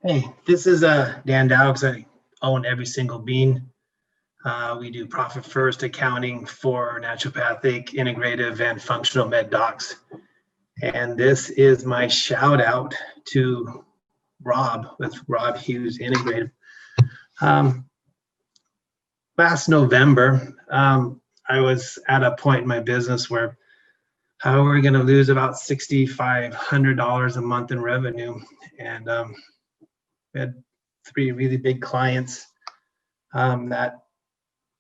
Hey, this is Dan Daugs. I own every single bean. We do profit first accounting for naturopathic, integrative, and functional med docs. And this is my shout out to Rob with Rob Hughes Integrative. Um, Last November, I was at a point in my business where how we're going to lose about $6,500 a month in revenue. And we had three really big clients that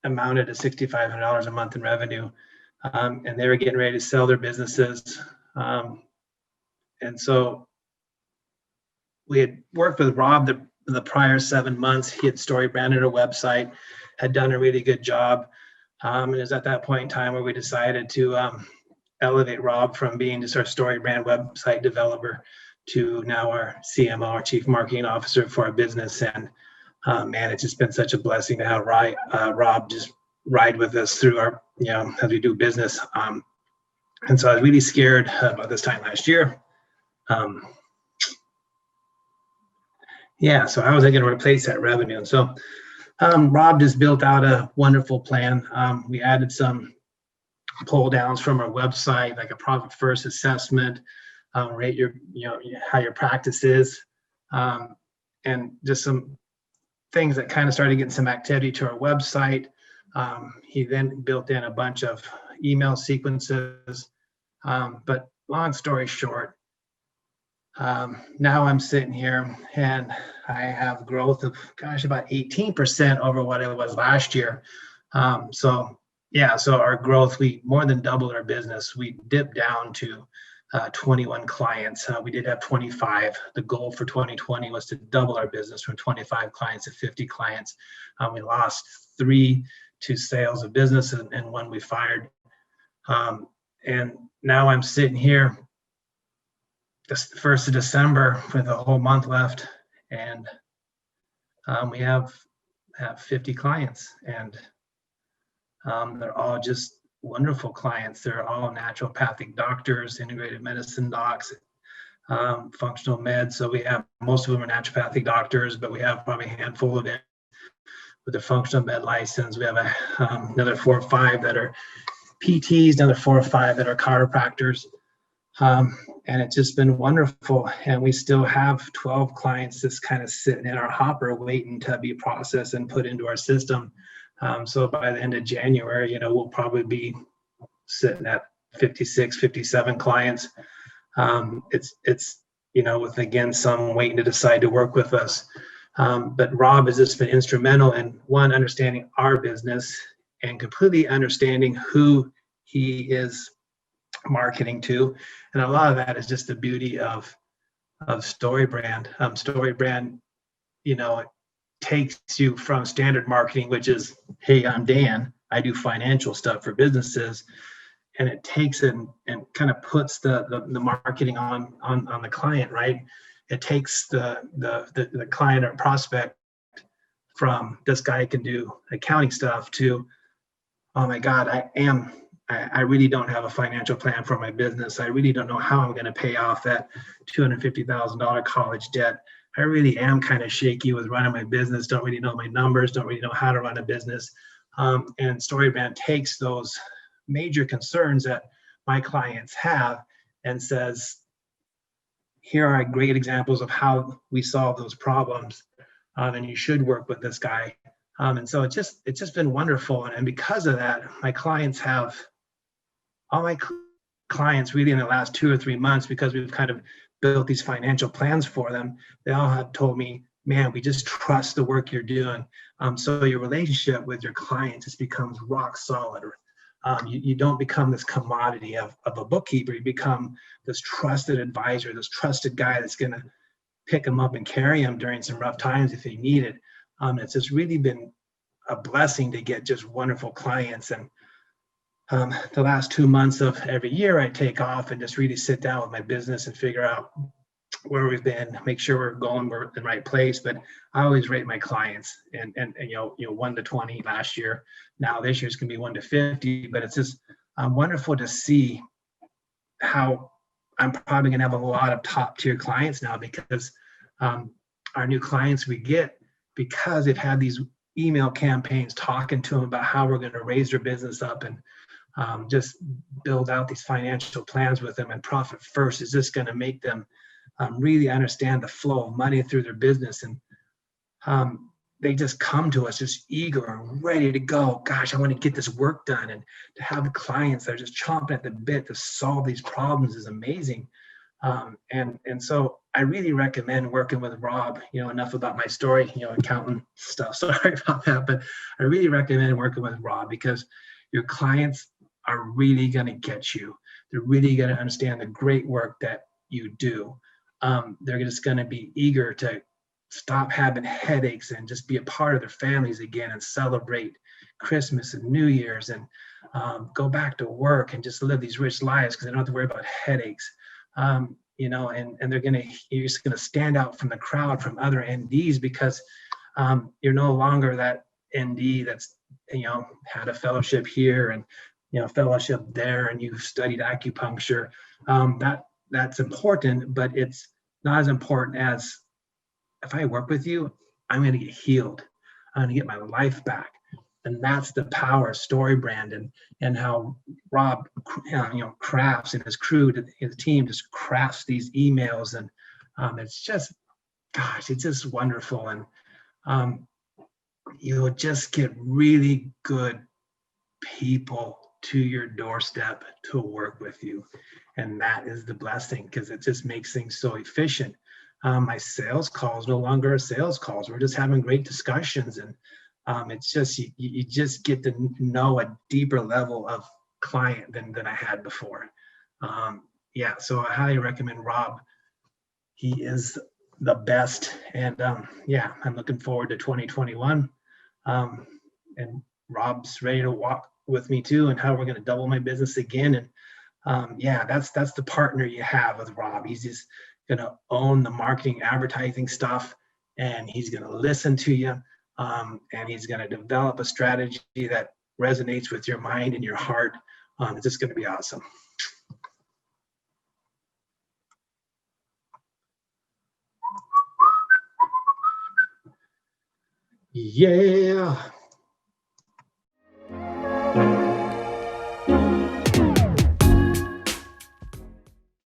amounted to $6,500 a month in revenue, and they were getting ready to sell their businesses. And so we had worked with Rob the prior 7 months. He had story branded a website, had done a really good job. And it was at that point in time where we decided to elevate Rob from being just our story brand website developer to now our CMO, our Chief Marketing Officer for our business. And man, it's just been such a blessing to have Rob just ride with us through our, as we do business. And so I was really scared about this time last year. So how was I going to replace that revenue? And so Rob just built out a wonderful plan. We added some pull downs from our website, like a profit first assessment, rate your, how your practice is, and just some things that kind of started getting some activity to our website. He then built in a bunch of email sequences. But long story short, now I'm sitting here and I have growth of, about 18% over what it was last year. So our growth, we more than doubled our business. We dipped down to 21 clients. We did have 25. The goal for 2020 was to double our business from 25 clients to 50 clients. We lost 3 to sales of business and 1 we fired. And now I'm sitting here, the 1st of December, with a whole month left, and we have 50 clients, and they're all just wonderful clients. They're all naturopathic doctors, integrative medicine docs, functional meds. So we have, most of them are naturopathic doctors, but we have probably a handful of them with a functional med license. We have another 4 or 5 that are PTs, another 4 or 5 that are chiropractors. And it's just been wonderful. And we still have 12 clients just kind of sitting in our hopper waiting to be processed and put into our system. So by the end of January, we'll probably be sitting at 56, 57 clients. It's with, again, some waiting to decide to work with us. But Rob has just been instrumental in, one, understanding our business and completely understanding who he is marketing to. And a lot of that is just the beauty of story brand. Story brand, it takes you from standard marketing, which is, hey, I'm Dan, I do financial stuff for businesses, and it takes it and kind of puts the marketing on the client, right? It takes the client or prospect from, this guy can do accounting stuff, to, oh my God, I really don't have a financial plan for my business. I really don't know how I'm going to pay off that $250,000 college debt. I really am kind of shaky with running my business, don't really know my numbers, don't really know how to run a business. And StoryBrand takes those major concerns that my clients have and says, here are great examples of how we solve those problems. And you should work with this guy. And so it's just been wonderful. And because of that, all my clients really in the last 2 or 3 months, because we've kind of built these financial plans for them, they all have told me, man, we just trust the work you're doing. So your relationship with your clients just becomes rock solid. You don't become this commodity of a bookkeeper. You become this trusted advisor, this trusted guy that's going to pick them up and carry them during some rough times if they need it. It's just really been a blessing to get just wonderful clients. And the last 2 months of every year, I take off and just really sit down with my business and figure out where we've been, make sure we're in the right place. But I always rate my clients, and 1 to 20 last year. Now this year's gonna be 1 to 50. But it's just wonderful to see how I'm probably gonna have a lot of top tier clients now, because our new clients we get because they've had these email campaigns talking to them about how we're going to raise their business up and just build out these financial plans with them. And Profit First is just going to make them really understand the flow of money through their business. And they just come to us just eager and ready to go. Gosh, I want to get this work done. And to have clients that are just chomping at the bit to solve these problems is amazing. And so I really recommend working with Rob. Enough about my story, accountant stuff. Sorry about that, but I really recommend working with Rob because your clients are really going to get you. They're really going to understand the great work that you do. They're just going to be eager to stop having headaches and just be a part of their families again and celebrate Christmas and New Year's and go back to work and just live these rich lives because they don't have to worry about headaches. And you're just gonna stand out from the crowd from other NDs because you're no longer that ND that's had a fellowship here and fellowship there and you've studied acupuncture. That's important, but it's not as important as if I work with you, I'm going to get healed. I'm going to get my life back. And that's the power of story brand and how Rob, crafts and his crew, his team just crafts these emails. And it's just, gosh, it's just wonderful. And you'll just get really good people to your doorstep to work with you. And that is the blessing because it just makes things so efficient. My sales calls no longer are sales calls. We're just having great discussions, and it's just you just get to know a deeper level of client than I had before. So I highly recommend Rob. He is the best, and I'm looking forward to 2021. And Rob's ready to walk with me too, and how we're going to double my business again. And that's the partner you have with Rob. He's just going to own the marketing, advertising stuff, and he's going to listen to you, and he's going to develop a strategy that resonates with your mind and your heart. It's just going to be awesome. Yeah.